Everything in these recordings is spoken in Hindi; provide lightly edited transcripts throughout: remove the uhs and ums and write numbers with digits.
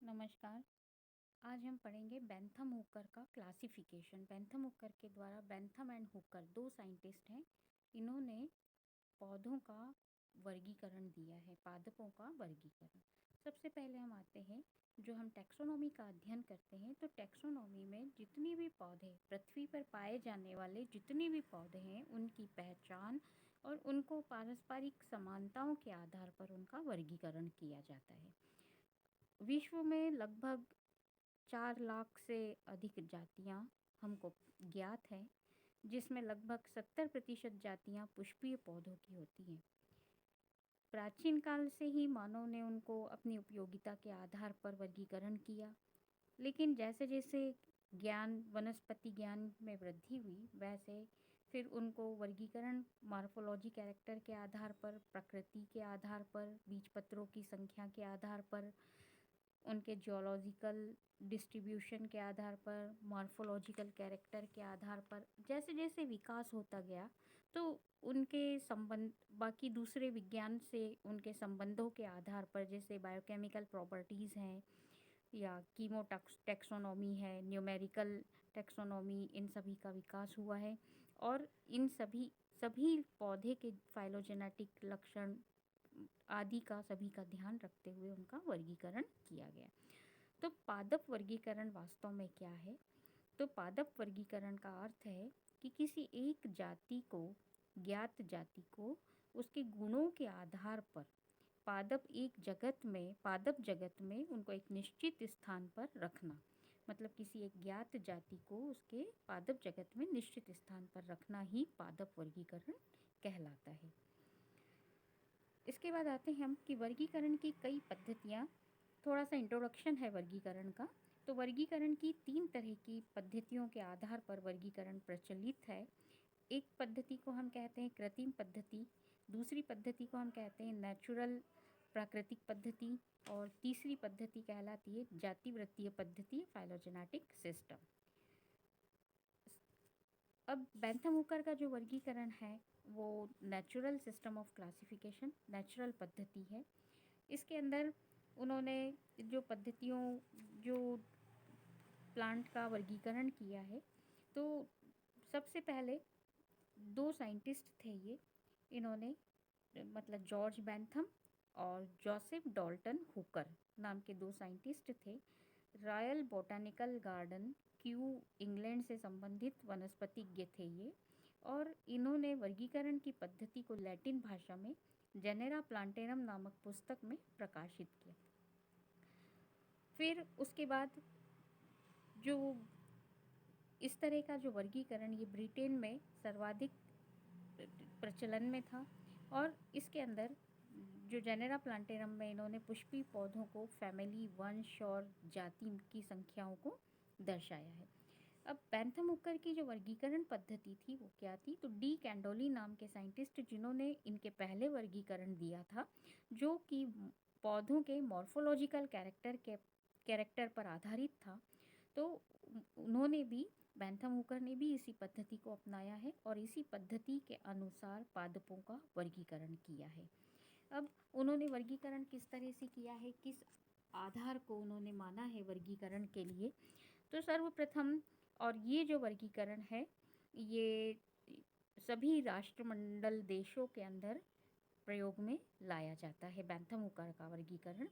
नमस्कार। आज हम पढ़ेंगे बेंथम हुकर का क्लासिफिकेशन। बेंथम हुकर के द्वारा, बेंथम एंड हुकर दो साइंटिस्ट हैं, इन्होंने पौधों का वर्गीकरण दिया है, पादपों का वर्गीकरण। सबसे पहले हम आते हैं, जो हम टैक्सोनॉमी का अध्ययन करते हैं, तो टैक्सोनॉमी में जितनी भी पौधे, पृथ्वी पर पाए जाने वाले जितने भी पौधे हैं, उनकी पहचान और उनको पारस्परिक समानताओं के आधार पर उनका वर्गीकरण किया जाता है। विश्व में लगभग 4 लाख से अधिक जातियां हमको ज्ञात हैं, जिसमें लगभग 70% जातियां पुष्पीय पौधों की होती हैं। प्राचीन काल से ही मानव ने उनको अपनी उपयोगिता के आधार पर वर्गीकरण किया, लेकिन जैसे जैसे ज्ञान, वनस्पति ज्ञान में वृद्धि हुई, वैसे फिर उनको वर्गीकरण मॉर्फोलॉजी कैरेक्टर के आधार पर, प्रकृति के आधार पर, बीजपत्रों की संख्या के आधार पर, उनके जियोलॉजिकल डिस्ट्रीब्यूशन के आधार पर, मॉर्फोलॉजिकल कैरेक्टर के आधार पर जैसे जैसे विकास होता गया, तो उनके संबंध बाकी दूसरे विज्ञान से उनके संबंधों के आधार पर, जैसे बायोकेमिकल प्रॉपर्टीज़ हैं या कीमो टैक्सोनॉमी है, न्यूमेरिकल टैक्सोनॉमी, इन सभी का विकास हुआ है और इन सभी पौधे के फाइलोजेनेटिक लक्षण आदि का, सभी का ध्यान रखते हुए उनका वर्गीकरण किया गया। तो पादप वर्गीकरण वास्तव में क्या है? तो पादप वर्गीकरण का अर्थ है कि किसी एक जाति को, ज्ञात जाति को, उसके गुणों के आधार पर पादप जगत में उनको एक निश्चित स्थान पर रखना। मतलब किसी एक ज्ञात जाति को उसके पादप जगत में निश्चित स्थान पर रखना ही पादप वर्गीकरण कहलाता है। इसके बाद आते हैं हम कि वर्गीकरण की कई पद्धतियाँ। थोड़ा सा इंट्रोडक्शन है वर्गीकरण का। तो वर्गीकरण की 3 तरह की पद्धतियों के आधार पर वर्गीकरण प्रचलित है। एक पद्धति को हम कहते हैं कृत्रिम पद्धति, दूसरी पद्धति को हम कहते हैं नेचुरल, प्राकृतिक पद्धति, और तीसरी पद्धति कहलाती है जातिवृत्तीय पद्धति, फाइलोजेनेटिक सिस्टम। अब बेंथम हुकर का जो वर्गीकरण है वो natural system of classification, natural पद्धति है। इसके अंदर उन्होंने जो प्लांट का वर्गीकरण किया है, तो सबसे पहले 2 साइंटिस्ट थे ये, इन्होंने मतलब जॉर्ज बेंथम और जोसेफ डॉल्टन हुकर नाम के 2 साइंटिस्ट थे। Royal botanical garden, Q, England से संबंधित वनस्पतिज्ञ थे ये, और इन्होंने वर्गीकरण की पद्धति को लैटिन भाषा में जेनेरा प्लांटेरम नामक पुस्तक में प्रकाशित किया। फिर उसके बाद जो इस तरह का जो वर्गीकरण, ये ब्रिटेन में सर्वाधिक प्रचलन में था, और इसके अंदर जो जेनेरा प्लांटेरम में इन्होंने पुष्पीय पौधों को, फैमिली, वंश और जाति की संख्याओं को दर्शाया है। अब बेंथम हुकर की जो वर्गीकरण पद्धति थी वो क्या थी? तो डी कैंडोली नाम के साइंटिस्ट, जिन्होंने इनके पहले वर्गीकरण दिया था, जो कि पौधों के मॉर्फोलॉजिकल कैरेक्टर पर आधारित था, तो उन्होंने भी, बेंथम हुकर ने भी इसी पद्धति को अपनाया है और इसी पद्धति के अनुसार पादपों का वर्गीकरण किया है। अब उन्होंने वर्गीकरण किस तरह से किया है, किस आधार को उन्होंने माना है वर्गीकरण के लिए? तो सर्वप्रथम, और ये जो वर्गीकरण है, ये सभी राष्ट्रमंडल देशों के अंदर प्रयोग में लाया जाता है, बेंथम हुकर का वर्गीकरण।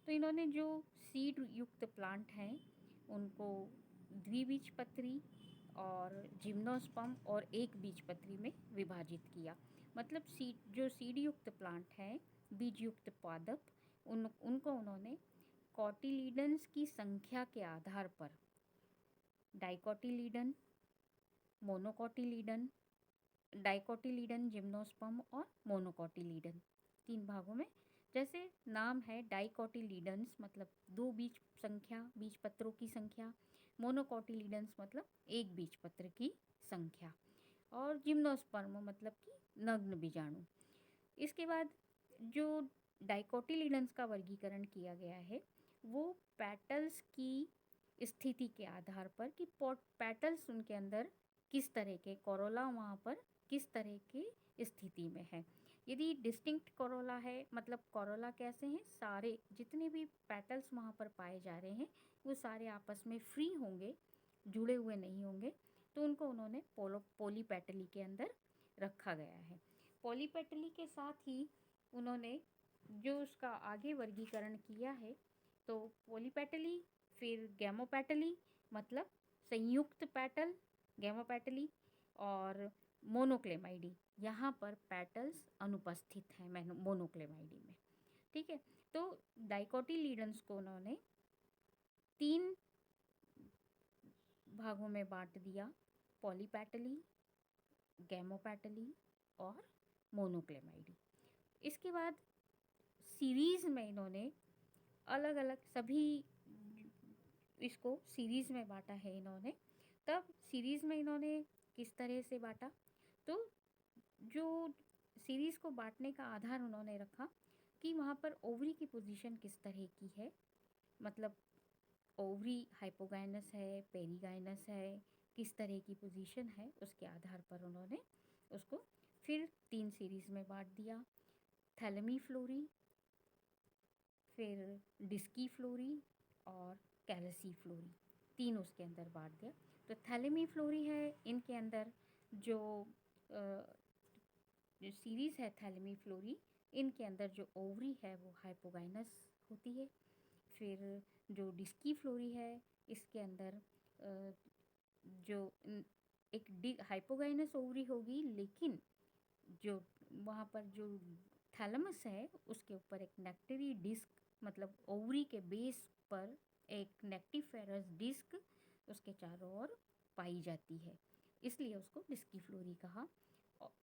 तो इन्होंने जो सीड युक्त प्लांट हैं उनको द्विबीजपत्री और जिम्नोस्पर्म और एक बीजपत्री में विभाजित किया। मतलब जो सीड युक्त प्लांट हैं, बीज युक्त पादप, उनको उन्होंने कॉटिलीडन्स की संख्या के आधार पर डाइकोटिलीडन, मोनोकोटिलीडन, डाइकोटिलीडन, जिम्नोस्पर्म और मोनोकोटिलीडन, 3 भागों में। जैसे नाम है, डाइकोटिलीडन्स मतलब 2 बीज पत्रों की संख्या, मोनोकोटिलीडन्स मतलब 1 बीज पत्र की संख्या, और जिम्नोस्पर्म मतलब कि नग्न बीजाणु। इसके बाद जो डाइकोटिलीडन्स का वर्गीकरण किया गया है, वो पेटल्स की स्थिति के आधार पर कि पेटल्स उनके अंदर किस तरह के, कोरोला वहाँ पर किस तरह की स्थिति में है। यदि डिस्टिंक्ट कोरोला है, मतलब कोरोला कैसे हैं, सारे जितने भी पेटल्स वहाँ पर पाए जा रहे हैं वो सारे आपस में फ्री होंगे, जुड़े हुए नहीं होंगे, तो उनको उन्होंने पॉलीपेटली के अंदर रखा गया है। पॉलीपेटली के साथ ही उन्होंने जो उसका आगे वर्गीकरण किया है, तो पॉलीपेटली, फिर गैमोपेटली मतलब संयुक्त पेटल गैमोपेटली, और मोनोक्लेमाइडी, यहाँ पर पेटल्स अनुपस्थित हैं मोनोक्लेमाइडी में। ठीक है, तो डाइकोटिलीडन्स को उन्होंने 3 भागों में बांट दिया, पॉलीपेटली, गैमोपेटली और मोनोक्लेमाइडी। इसके बाद सीरीज़ में इन्होंने अलग अलग सभी इसको सीरीज़ में बांटा है इन्होंने। तब सीरीज़ में इन्होंने किस तरह से बांटा, तो जो सीरीज़ को बांटने का आधार उन्होंने रखा कि वहाँ पर ओवरी की पोजीशन किस तरह की है, मतलब ओवरी हाइपोगाइनस है, पेरीगाइनस है, किस तरह की पोजीशन है, उसके आधार पर उन्होंने उसको फिर 3 सीरीज़ में बांट दिया, थैलेमी फ्लोरी, फिर डिस्की फ्लोरी और कैलसी फ्लोरी, 3 उसके अंदर बांट दिया। तो थैलेमी फ्लोरी है, इनके अंदर जो सीरीज़ है थैलेमी फ्लोरी, इनके अंदर जो ओवरी है वो हाइपोगाइनस होती है। फिर जो डिस्की फ्लोरी है, इसके अंदर जो एक हाइपोगाइनस ओवरी होगी, लेकिन जो वहाँ पर जो थैलमस है उसके ऊपर एक नेक्टरी डिस्क, मतलब ओवरी के बेस पर एक नेक्टिफेरस डिस्क उसके चारों ओर पाई जाती है, इसलिए उसको डिस्की फ्लोरी कहा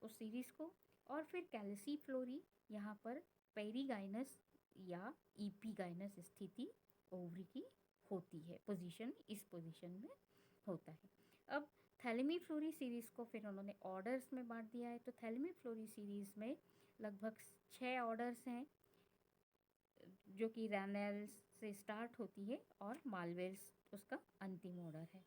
उस सीरीज़ को। और फिर कैल्सी फ्लोरी, यहाँ पर पेरीगाइनस या ईपीगाइनस स्थिति ओवरी की होती है, पोजीशन इस पोजीशन में होता है। अब थैलेमी फ्लोरी सीरीज़ को फिर उन्होंने ऑर्डर्स में बांट दिया है। तो थैलेमी फ्लोरी सीरीज़ में लगभग 6 ऑर्डर्स हैं, जो कि रैनेल्स से स्टार्ट होती है और मालवेल्स उसका अंतिम ऑर्डर है।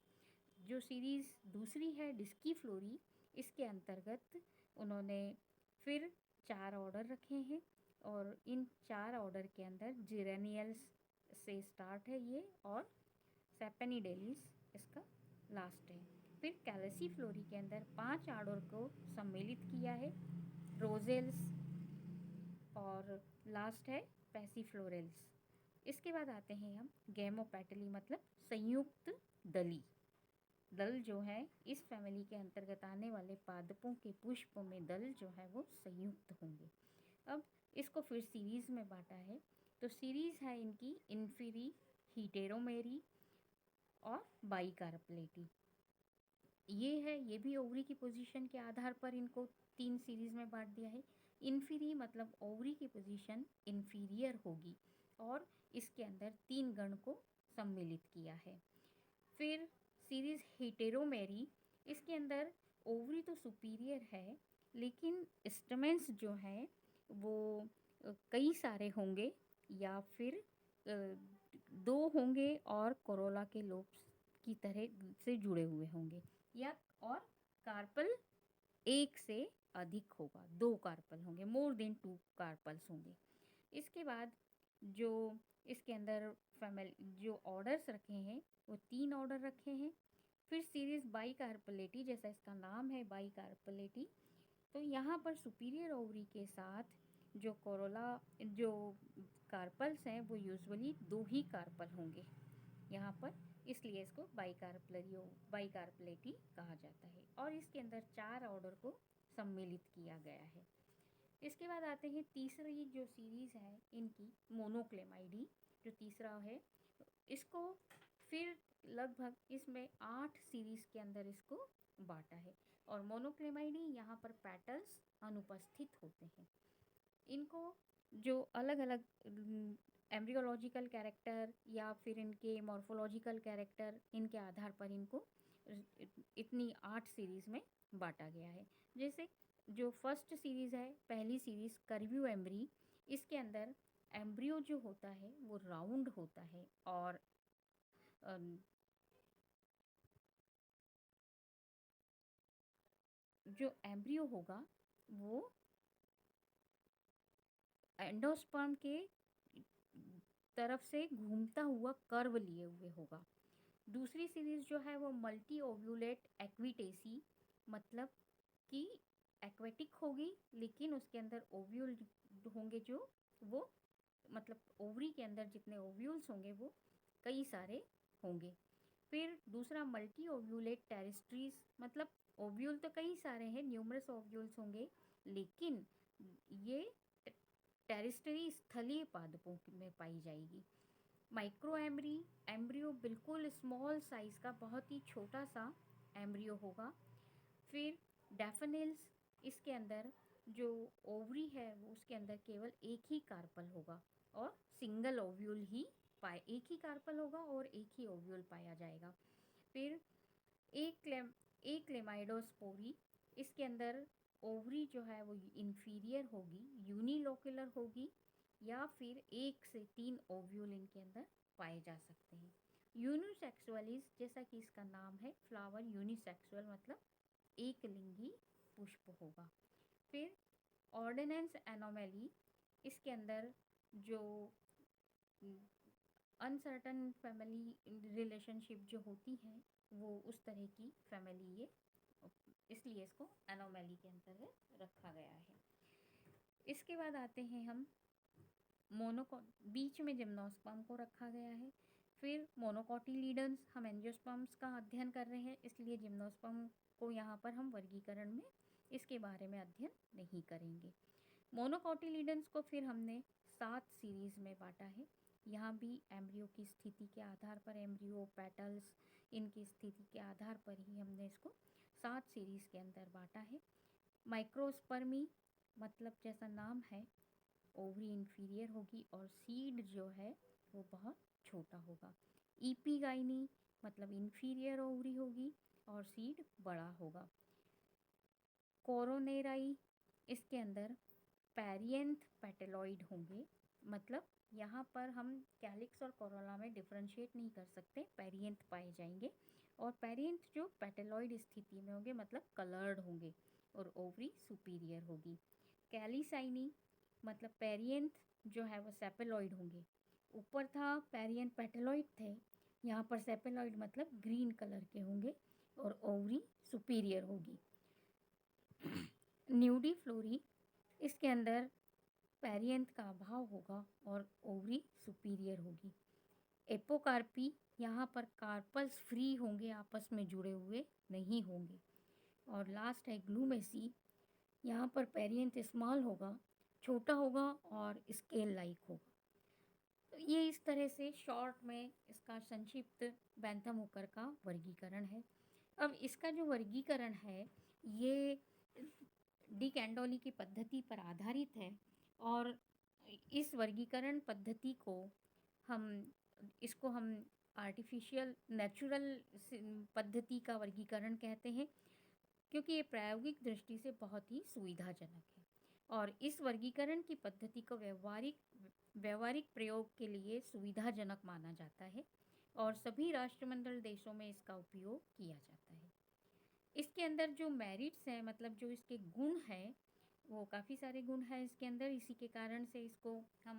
जो सीरीज़ दूसरी है डिस्की फ्लोरी, इसके अंतर्गत उन्होंने फिर 4 ऑर्डर रखे हैं, और इन 4 ऑर्डर के अंदर जिरेनियल्स से स्टार्ट है ये, और सेपेनिडेलिस इसका लास्ट है। फिर कैलसी फ्लोरी के अंदर 5 ऑर्डर को सम्मिलित किया है, रोजेल्स, और लास्ट है पैसीफ्लोरेल्स। इसके बाद आते हैं हम गैमोपेटली, मतलब संयुक्त दली। दल जो है इस फैमिली के अंतर्गत आने वाले पादपों के पुष्प में दल जो है वो संयुक्त होंगे। अब इसको फिर सीरीज़ में बांटा है। तो सीरीज़ है इनकी इन्फीरी, हीटेरोमेरी और बाइकार्पलेटी। ये भी ओवरी की पोजीशन के आधार पर इनको 3 सीरीज़ में बांट दिया है। इन्फीरी मतलब ओवरी की पोजीशन इन्फीरियर होगी, और इसके अंदर 3 गण को सम्मिलित किया है। फिर सीरीज़ हेटेरोमेरी, इसके अंदर ओवरी तो सुपीरियर है, लेकिन स्टमेंस जो हैं वो कई सारे होंगे, या फिर 2 होंगे और कोरोला के लोब्स की तरह से जुड़े हुए होंगे, या और कार्पल एक से अधिक होगा, 2 कार्पल होंगे, मोर देन 2 कार्पल्स होंगे। इसके बाद जो इसके अंदर फैमिली जो ऑर्डर्स रखे हैं वो 3 ऑर्डर रखे हैं। फिर सीरीज़ बाइकार्पलेटी, जैसा इसका नाम है बाइकार्पलेटी, तो यहाँ पर सुपीरियर ओवरी के साथ जो कोरोला जो कार्पल्स हैं वो यूजुअली 2 ही कार्पल होंगे यहाँ पर, इसलिए इसको बाइकार्पलेटी कहा जाता है, और इसके अंदर 4 ऑर्डर को सम्मिलित किया गया है। इसके बाद आते हैं तीसरी जो सीरीज़ है इनकी, मोनोक्लेमाइडी, जो तीसरा है, इसको फिर लगभग इसमें 8 सीरीज़ के अंदर इसको बांटा है, और मोनोक्लेमाइडी यहाँ पर पेटल्स अनुपस्थित होते हैं। इनको जो अलग अलग एम्ब्रियोलॉजिकल कैरेक्टर या फिर इनके मॉर्फोलॉजिकल कैरेक्टर, इनके आधार पर इनको इतनी 8 सीरीज़ में बांटा गया है। जैसे जो फर्स्ट सीरीज़ है, पहली सीरीज़ कर्व्यू एम्ब्री, इसके अंदर एम्ब्रियो जो होता है वो राउंड होता है, और जो एम्ब्रियो होगा वो एंडोस्पर्म के तरफ से घूमता हुआ कर्व लिए हुए होगा। दूसरी सीरीज जो है वो मल्टी ओव्यूलेट एक्विटेसी, मतलब कि एक्वेटिक होगी लेकिन उसके अंदर ओव्यूल होंगे, जो वो मतलब ओवरी के अंदर जितने ओव्यूल्स होंगे वो कई सारे होंगे। फिर दूसरा मल्टी ओव्यूलेट टेरेस्ट्रीज, मतलब ओव्यूल तो कई सारे हैं, न्यूमरस ओव्यूल्स होंगे, लेकिन ये टेरेस्ट्री स्थलीय पादपों में पाई जाएगी। माइक्रो एम्ब्रियो बिल्कुल स्मॉल साइज का बहुत ही छोटा सा एम्ब्रियो होगा। फिर डैफोडिल्स, इसके अंदर जो ओवरी है वो उसके अंदर केवल एक ही कार्पल होगा और सिंगल ओव्यूल ही एक ही कार्पल होगा और एक ही ओव्यूल पाया जाएगा। फिर एक क्लेमाइडोस्पोरी, इसके अंदर ओवरी जो है वो इन्फीरियर होगी, यूनिलोकुलर होगी, या फिर 1 से 3 ओव्यूल इनके अंदर पाए जा सकते हैं। यूनिसेक्सुअलिस, जैसा कि इसका नाम है, फ्लावर यूनिसेक्सुअल मतलब एक लिंगी पुष्प होगा। फिर ऑर्डिनेंस एनोमली, इसके अंदर जो अनसर्टन फैमिली रिलेशनशिप जो होती है वो उस तरह की फैमिली ये, इसलिए इसको एनोमली के अंतर्गत रखा गया है। इसके बाद आते हैं हम बीच में जिम्नोस्पर्म को रखा गया है। फिर मोनोकोटिलीडन्स, हम एंजियोस्पर्म्स का अध्ययन कर रहे हैं इसलिए जिम्नोस्पर्म को यहाँ पर हम वर्गीकरण में इसके बारे में अध्ययन नहीं करेंगे। मोनोकोटिलीडन्स को फिर हमने 7 सीरीज़ में बांटा है। यहाँ भी एम्ब्रियो की स्थिति के आधार पर, एम्ब्रियो पेटल्स इनकी स्थिति के आधार पर ही हमने इसको 7 सीरीज़ के अंदर बांटा है। माइक्रोस्पर्मी, मतलब जैसा नाम है, ओवरी इन्फीरियर होगी और सीड जो है वो बहुत छोटा होगा। ईपीगाइनी, मतलब इन्फीरियर ओवरी होगी और सीड बड़ा होगा। कोरोनेराई, इसके अंदर पेरिएंथ पेटेलॉइड होंगे, मतलब यहाँ पर हम कैलिक्स और कोरोला में डिफरेंशिएट नहीं कर सकते, पेरिएंथ पाए जाएंगे और पेरिएंथ जो पेटेलॉइड स्थिति में होंगे मतलब कलर्ड होंगे और ओवरी सुपीरियर होगी। कैलिसाइनी, मतलब पेरिएंथ जो है वो सेपेलॉइड होंगे, ऊपर था पेरिएंथ पेटेलॉइड थे, यहाँ पर सेपेलॉइड मतलब ग्रीन कलर के होंगे और ओवरी सुपीरियर होगी। न्यूडीफ्लोरी, इसके अंदर पेरिएंथ का अभाव होगा और ओवरी सुपीरियर होगी। एपोकार्पी, यहाँ पर कार्पल्स फ्री होंगे, आपस में जुड़े हुए नहीं होंगे। और लास्ट है ग्लूमेसी, यहाँ पर पेरिएंथ स्मॉल होगा, छोटा होगा और स्केल लाइक होगा। तो ये इस तरह से शॉर्ट में इसका संक्षिप्त बैंथम हुकर का वर्गीकरण है। अब इसका जो वर्गीकरण है ये डी कैंडोली की पद्धति पर आधारित है और इस वर्गीकरण पद्धति को हम आर्टिफिशियल नेचुरल पद्धति का वर्गीकरण कहते हैं, क्योंकि ये प्रायोगिक दृष्टि से बहुत ही सुविधाजनक है और इस वर्गीकरण की पद्धति को व्यवहारिक प्रयोग के लिए सुविधाजनक माना जाता है और सभी राष्ट्रमंडल देशों में इसका उपयोग किया जाता है। इसके अंदर जो मेरिट्स हैं, मतलब जो इसके गुण हैं, वो काफ़ी सारे गुण हैं इसके अंदर, इसी के कारण से इसको हम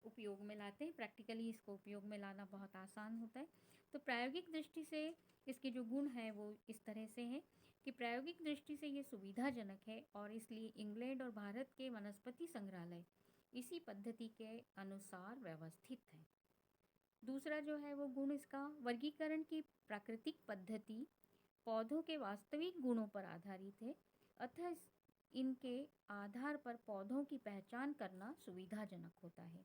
उपयोग में लाते हैं। प्रैक्टिकली इसको उपयोग में लाना बहुत आसान होता है। तो प्रायोगिक दृष्टि से इसके जो गुण हैं वो इस तरह से हैं कि प्रायोगिक दृष्टि से ये सुविधाजनक है और इसलिए इंग्लैंड और भारत के वनस्पति संग्रहालय इसी पद्धति के अनुसार व्यवस्थित है। दूसरा जो है वो गुण इसका, वर्गीकरण की प्राकृतिक पद्धति पौधों के वास्तविक गुणों पर आधारित है, अतः इनके आधार पर पौधों की पहचान करना सुविधाजनक होता है।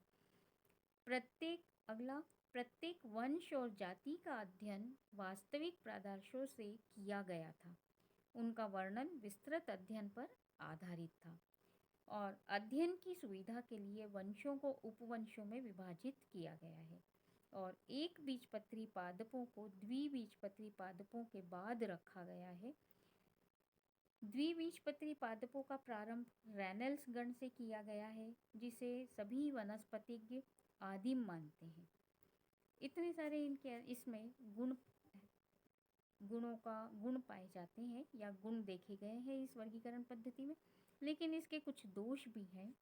प्रत्येक वंश और जाति का अध्ययन वास्तविक प्रादर्शों से किया गया था, उनका वर्णन विस्तृत अध्ययन पर आधारित था और अध्ययन की सुविधा के लिए वंशों को उपवंशों में विभाजित किया गया है और एक बीजपत्री पादपों को द्विबीजपत्री पादपों के बाद रखा गया है। द्विबीजपत्री पादपों का प्रारंभ रेनल्ड्स गण से किया गया है, जिसे सभी वनस्पतिज्ञ आदिम मानते हैं। इतने सारे इनके इसमें गुण पाए जाते हैं या गुण देखे गए हैं इस वर्गीकरण पद्धति में, लेकिन इसके कुछ दोष भी हैं।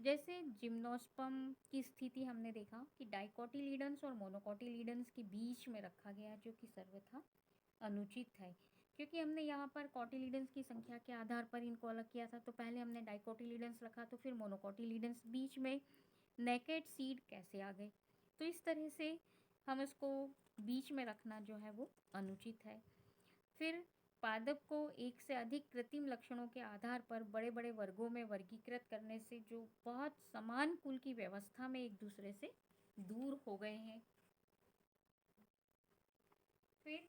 जैसे जिम्नोस्पर्म की स्थिति हमने देखा कि डाइकोटिलीडन्स और मोनोकोटिलीडन्स के बीच में रखा गया, जो कि सर्वथा अनुचित है, क्योंकि हमने यहाँ पर कोटिलीडन्स की संख्या के आधार पर इनको अलग किया था। तो पहले हमने डाइकोटिलीडन्स रखा, तो फिर मोनोकोटिलीडन्स, बीच में नेकेड सीड कैसे आ गए? तो इस तरह से हम इसको बीच में रखना जो है वो अनुचित है। फिर पादप को एक से अधिक कृत्रिम लक्षणों के आधार पर बड़े बड़े वर्गों में वर्गीकृत करने से जो बहुत समान कुल की व्यवस्था में एक दूसरे से दूर हो गए हैं। फिर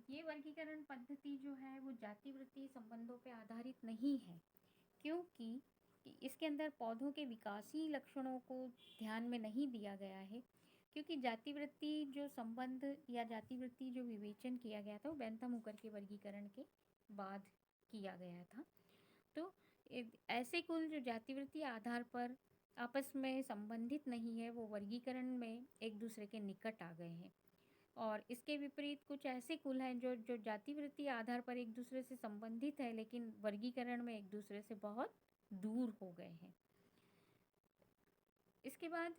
ये वर्गीकरण पद्धति जो है वो जातिवृत्तीय संबंधों पर आधारित नहीं है, क्योंकि इसके अंदर पौधों के विकासीय लक्षणों को ध्यान में नहीं दिया गया है, क्योंकि जातिवृत्ति जो संबंध या जातिवृत्ति जो विवेचन किया गया था वो बेंथम हुकर के वर्गीकरण के बाद किया गया था। तो ऐसे कुल जो जातिवृत्तीय आधार पर आपस में संबंधित नहीं है, वो वर्गीकरण में एक दूसरे के निकट आ गए हैं। और इसके विपरीत कुछ ऐसे कुल हैं जो जो जातिवृत्तीय आधार पर एक दूसरे से संबंधित है, लेकिन वर्गीकरण में एक दूसरे से बहुत दूर हो गए हैं। इसके बाद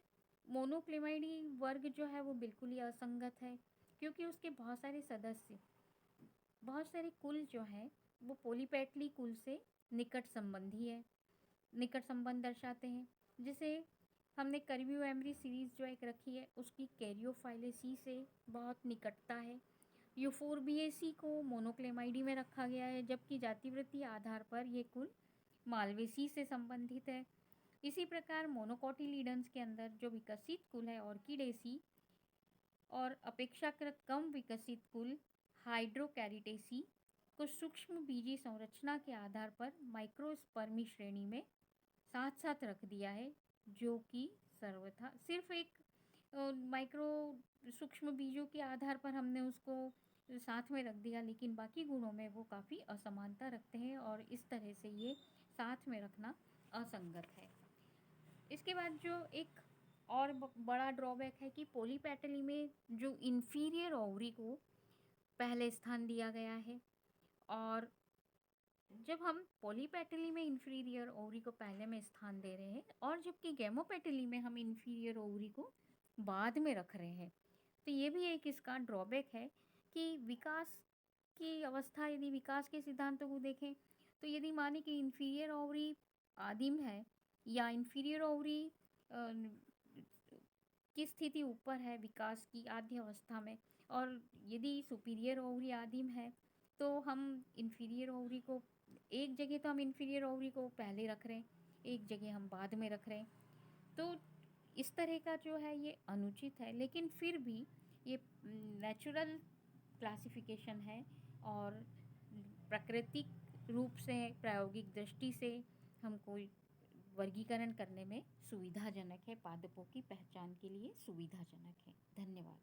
मोनोक्लेमाइडी वर्ग जो है वो बिल्कुल ही असंगत है, क्योंकि उसके बहुत सारे कुल जो हैं वो पोलीपेटली कुल से निकट संबंध दर्शाते हैं। जिसे हमने कर्व्यू एमरी सीरीज़ जो एक रखी है उसकी कैरियोफाइलेसी से बहुत निकटता है। यूफोर्बिएसी को मोनोक्लेमाइडी में रखा गया है, जबकि जातिवृत्तीय आधार पर ये कुल मालवेसी से संबंधित है। इसी प्रकार मोनोकोटिलीडन्स के अंदर जो विकसित कुल है ऑर्किडेसी और अपेक्षाकृत कम विकसित कुल हाइड्रोकैरिटेसी को सूक्ष्म बीजी संरचना के आधार पर माइक्रोस्पर्मी श्रेणी में साथ साथ रख दिया है, जो कि सर्वथा सिर्फ एक माइक्रो सूक्ष्म बीजों के आधार पर हमने उसको साथ में रख दिया, लेकिन बाकी गुणों में वो काफ़ी असमानता रखते हैं और इस तरह से ये साथ में रखना असंगत है। इसके बाद जो एक और बड़ा ड्रॉबैक है कि पोलीपेटली में जो इन्फीरियर ओवरी को पहले स्थान दिया गया है, और जब हम पॉलीपेटली में इन्फीरियर ओवरी को पहले में स्थान दे रहे हैं और जबकि गैमोपेटली में हम इन्फीरियर ओवरी को बाद में रख रहे हैं, तो ये भी एक इसका ड्रॉबैक है कि विकास की अवस्था, यदि विकास के सिद्धांतों को देखें तो यदि माने कि इन्फीरियर ओवरी आदिम है या इन्फीरियर ओवरी की स्थिति ऊपर है विकास की आद्य अवस्था में, और यदि सुपीरियर ओवरी आदिम है तो हम इन्फीरियर ओवरी को एक जगह तो हम इन्फीरियर ओवरी को पहले रख रहे हैं, एक जगह हम बाद में रख रहे हैं। तो इस तरह का जो है ये अनुचित है, लेकिन फिर भी ये नेचुरल क्लासिफिकेशन है और प्राकृतिक रूप से प्रायोगिक दृष्टि से हमको वर्गीकरण करने में सुविधाजनक है, पादपों की पहचान के लिए सुविधाजनक है। धन्यवाद।